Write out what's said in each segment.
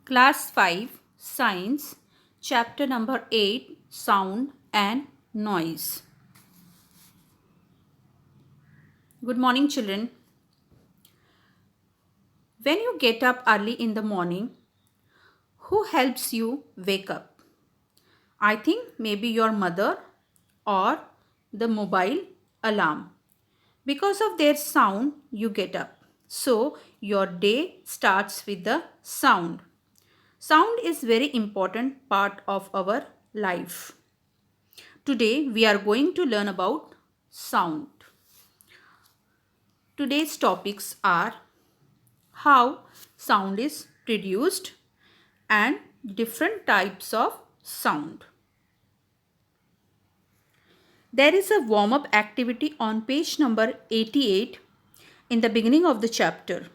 Class 5 Science Chapter number 8 Sound and Noise. Good morning, children. When you get up early in the morning, who helps you wake up? I think maybe your mother or the mobile alarm. Because of their sound, you get up. So your day starts with the sound. Sound is very important part of our life. Today we are going to learn about sound. Today's topics are how sound is produced and different types of sound. There is a warm-up activity on page number 88 in the beginning of the chapter.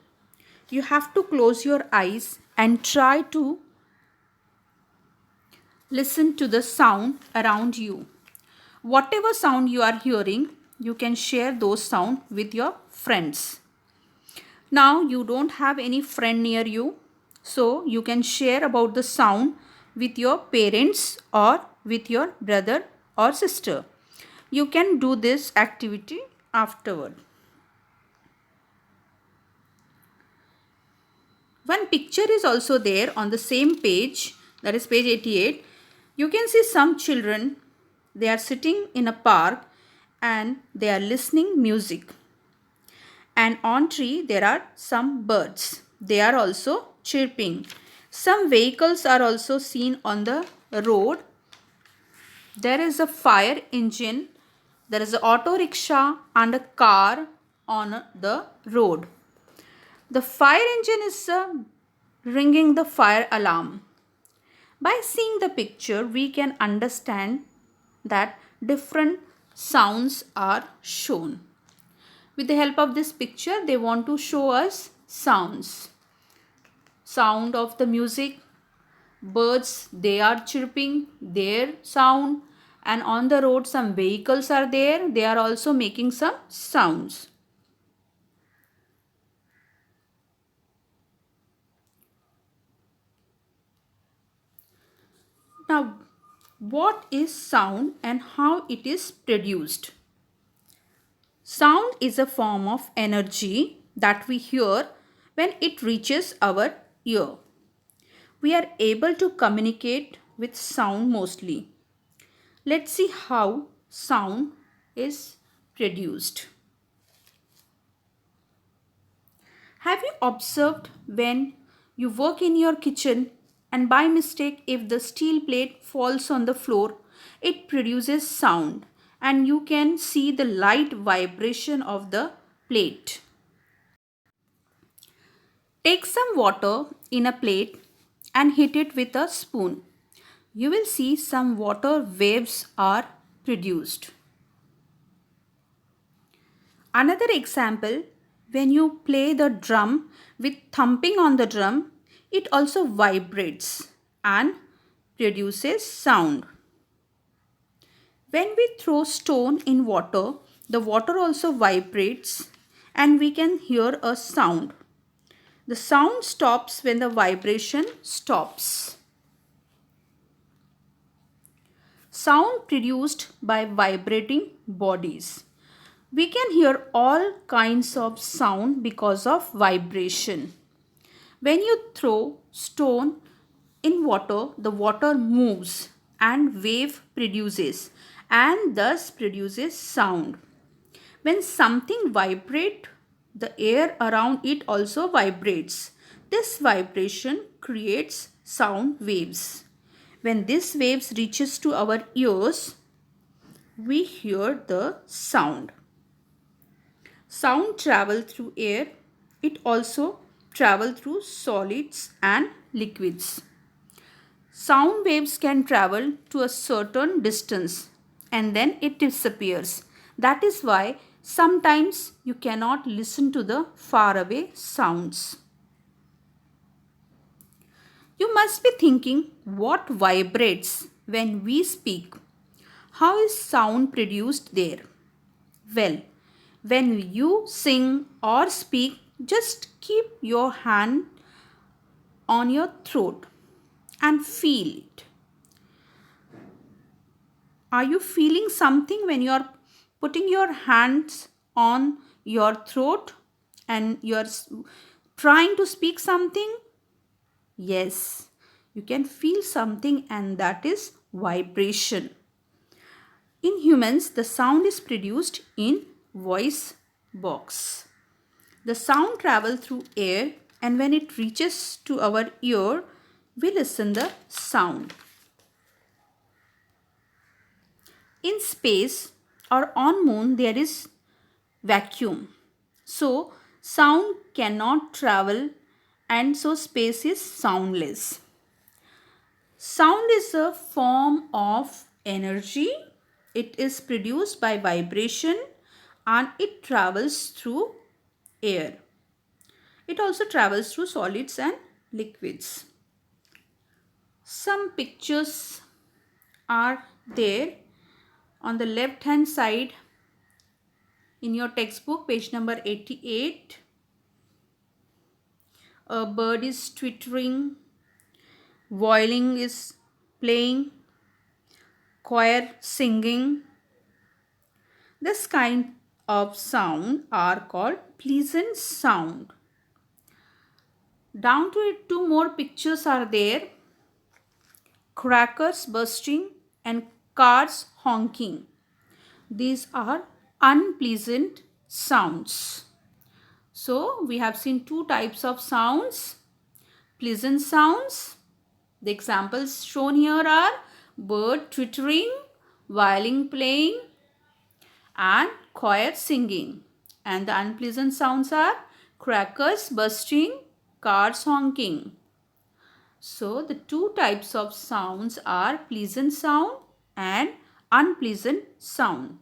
You have to close your eyes and try to listen to the sound around you. Whatever sound you are hearing, you can share those sound with your friends. Now you don't have any friend near you, so you can share about the sound with your parents or with your brother or sister. You can do this activity afterward. One picture is also there on the same page, that is page 88. You can see some children, they are sitting in a park and they are listening music. And on tree there are some birds. They are also chirping. Some vehicles are also seen on the road. There is a fire engine. There is an auto rickshaw and a car on the road. The fire engine is ringing the fire alarm. By seeing the picture, we can understand that different sounds are shown. With the help of this picture, they want to show us sounds. Sound of the music, birds, they are chirping, their sound, and on the road some vehicles are there, they are also making some sounds. Now, what is sound and how it is produced? Sound is a form of energy that we hear when it reaches our ear. We are able to communicate with sound mostly. Let's see how sound is produced. Have you observed when you work in your kitchen and by mistake if the steel plate falls on the floor, it produces sound and you can see the light vibration of the plate. Take some water in a plate and hit it with a spoon. You will see some water waves are produced. Another example, when you play the drum with thumping on the drum, it also vibrates and produces sound. When we throw stone in water, the water also vibrates and we can hear a sound. The sound stops when the vibration stops. Sound produced by vibrating bodies. We can hear all kinds of sound because of vibration. When you throw stone in water, the water moves and wave produces and thus produces sound. When something vibrates, the air around it also vibrates. This vibration creates sound waves. When these waves reaches to our ears, we hear the sound. Sound travel through air. It also travel through solids and liquids. Sound waves can travel to a certain distance and then it disappears. That is why sometimes you cannot listen to the faraway sounds. You must be thinking, what vibrates when we speak? How is sound produced there? Well, when you sing or speak, just keep your hand on your throat and feel it. Are you feeling something when you are putting your hands on your throat and you are trying to speak something? Yes, you can feel something, and that is vibration. In humans, the sound is produced in voice box. The sound travels through air, and when it reaches to our ear, we listen the sound. In space or on moon, there is vacuum. So sound cannot travel, and so space is soundless. Sound is a form of energy. It is produced by vibration and it travels through air. It also travels through solids and liquids. Some pictures are there on the left hand side in your textbook, page number 88. A bird is twittering, violin is playing, choir singing. This kind of sound are called pleasant sound. Down to it, two more pictures are there. Crackers bursting and cars honking. These are unpleasant sounds. So we have seen two types of sounds. Pleasant sounds. The examples shown here are bird twittering, violin playing, and choir singing. And the unpleasant sounds are crackers bursting, cars honking. So the two types of sounds are pleasant sound and unpleasant sound.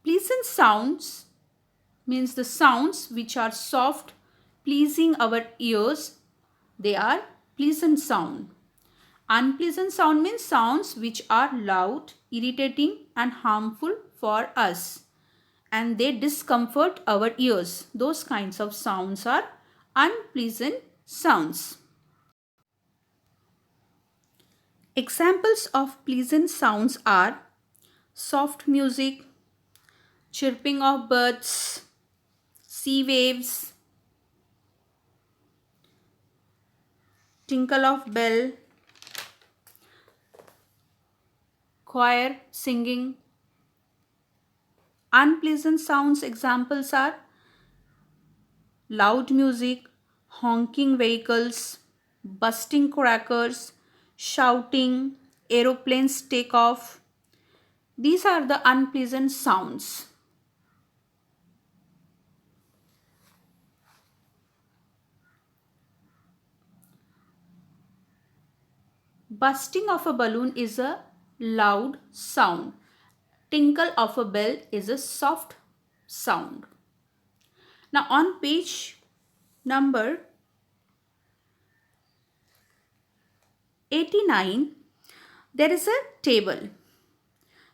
Pleasant sounds means the sounds which are soft, pleasing our ears. They are pleasant sound. Unpleasant sound means sounds which are loud, irritating and harmful for us, and they discomfort our ears. Those kinds of sounds are unpleasant sounds. Examples of pleasant sounds are soft music, chirping of birds, sea waves, tinkle of bell, choir singing. Unpleasant sounds examples are loud music, honking vehicles, busting crackers, shouting, aeroplanes take off. These are the unpleasant sounds. Busting of a balloon is a loud sound. Tinkle of a bell is a soft sound. Now on page number 89, there is a table.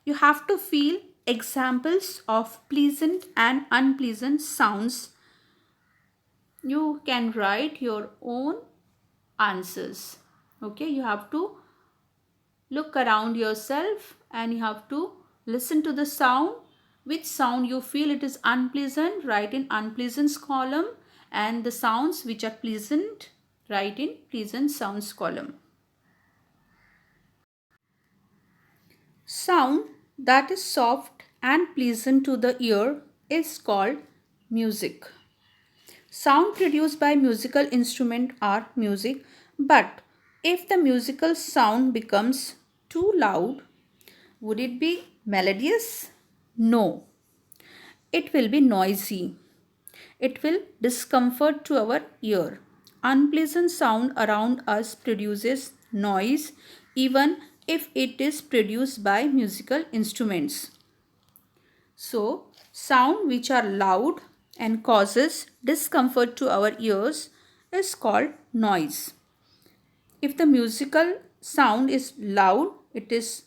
You have to feel examples of pleasant and unpleasant sounds. You can write your own answers. Okay, you have to look around yourself and you have to listen to the sound. Which sound you feel it is unpleasant, write in unpleasant column, and the sounds which are pleasant, write in pleasant sounds column. Sound that is soft and pleasant to the ear is called music. Sound produced by musical instrument are music, but if the musical sound becomes too loud, would it be melodious? No. It will be noisy. It will discomfort to our ear. Unpleasant sound around us produces noise even if it is produced by musical instruments. So, sound which are loud and causes discomfort to our ears is called noise. If the musical sound is loud, it is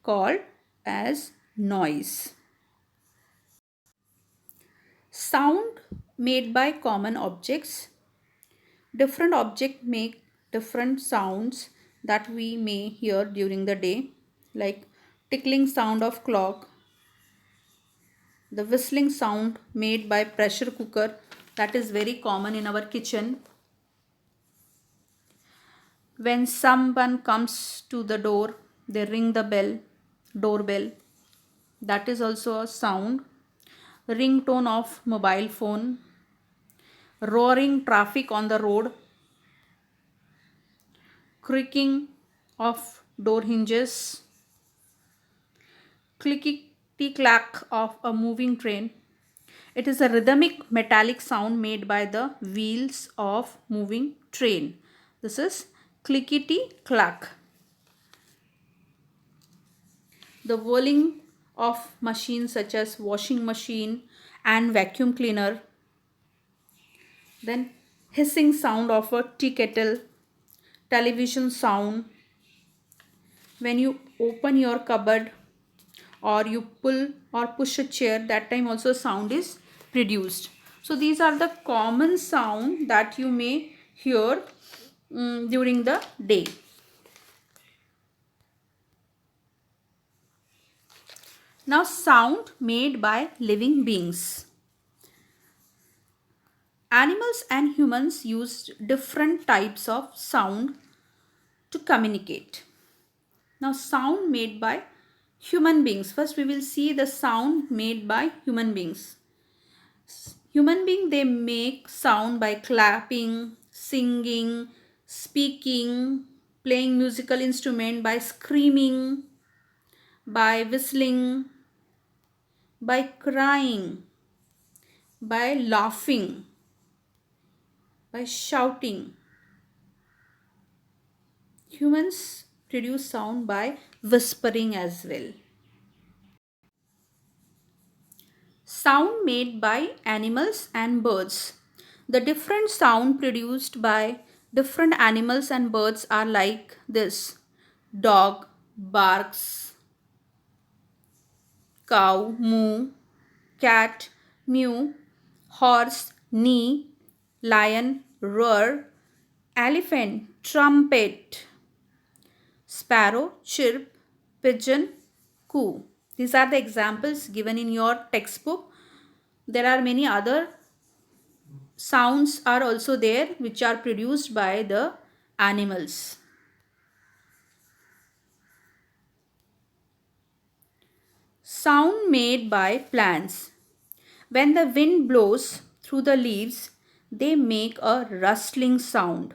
called as noise. Sound made by common objects. Different objects make different sounds that we may hear during the day, like tickling sound of clock, the whistling sound made by pressure cooker that is very common in our kitchen. When someone comes to the door, they ring the bell, doorbell. That is also a sound. Ringtone of mobile phone, roaring traffic on the road, creaking of door hinges, clickety clack of a moving train. It is a rhythmic metallic sound made by the wheels of moving train. This is clickety clack. The whirling of machines such as washing machine and vacuum cleaner. Then hissing sound of a tea kettle, television sound. When you open your cupboard or you pull or push a chair, that time also sound is produced. So these are the common sound that you may hear during the day. Now sound made by living beings. Animals and humans use different types of sound to communicate. Now sound made by human beings. First we will see the sound made by human beings. Human being, they make sound by clapping, singing, speaking, playing musical instrument, by screaming, by whistling, by crying, by laughing, by shouting. Humans produce sound by whispering as well. Sound made by animals and birds. The different sound produced by different animals and birds are like this. Dog barks, cow moo, cat mew, horse neigh, lion roar, elephant trumpet, sparrow chirp, pigeon coo. These are the examples given in your textbook. There are many other sounds are also there which are produced by the animals. Sound made by plants. When the wind blows through the leaves, they make a rustling sound.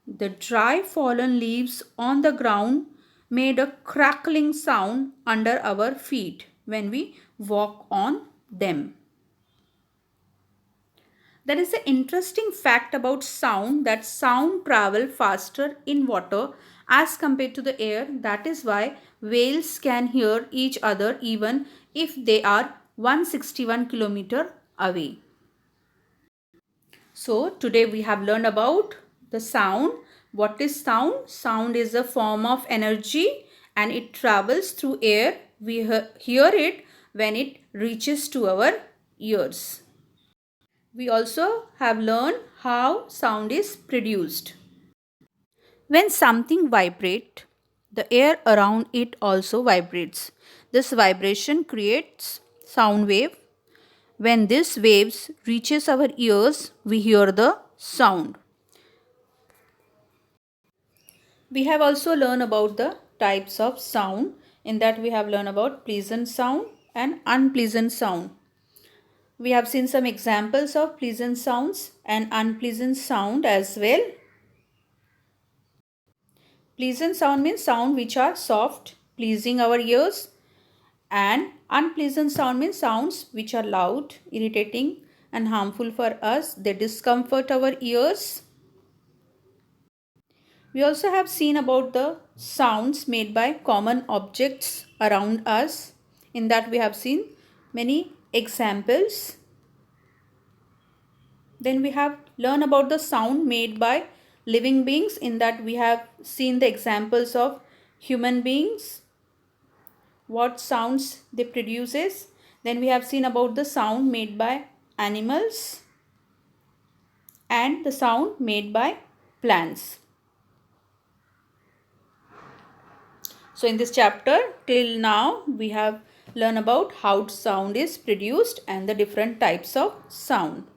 The dry fallen leaves on the ground made a crackling sound under our feet when we walk on them. There is an interesting fact about sound, that sound travel faster in water as compared to the air. That is why whales can hear each other even if they are 161 kilometer away. So today we have learned about the sound. What is sound? Sound is a form of energy and it travels through air. We hear it when it reaches to our ears. We also have learned how sound is produced. When something vibrates, the air around it also vibrates. This vibration creates sound wave. When this waves reaches our ears, we hear the sound. We have also learned about the types of sound. In that we have learned about pleasant sound and unpleasant sound. We have seen some examples of pleasant sounds and unpleasant sound as well. Pleasant sound means sound which are soft, pleasing our ears, and unpleasant sound means sounds which are loud, irritating and harmful for us. They discomfort our ears. We also have seen about the sounds made by common objects around us. In that we have seen many examples. Then we have learned about the sound made by living beings. In that we have seen the examples of human beings, what sounds they produces. Then we have seen about the sound made by animals and the sound made by plants. So in this chapter till now we have learned about how sound is produced and the different types of sound.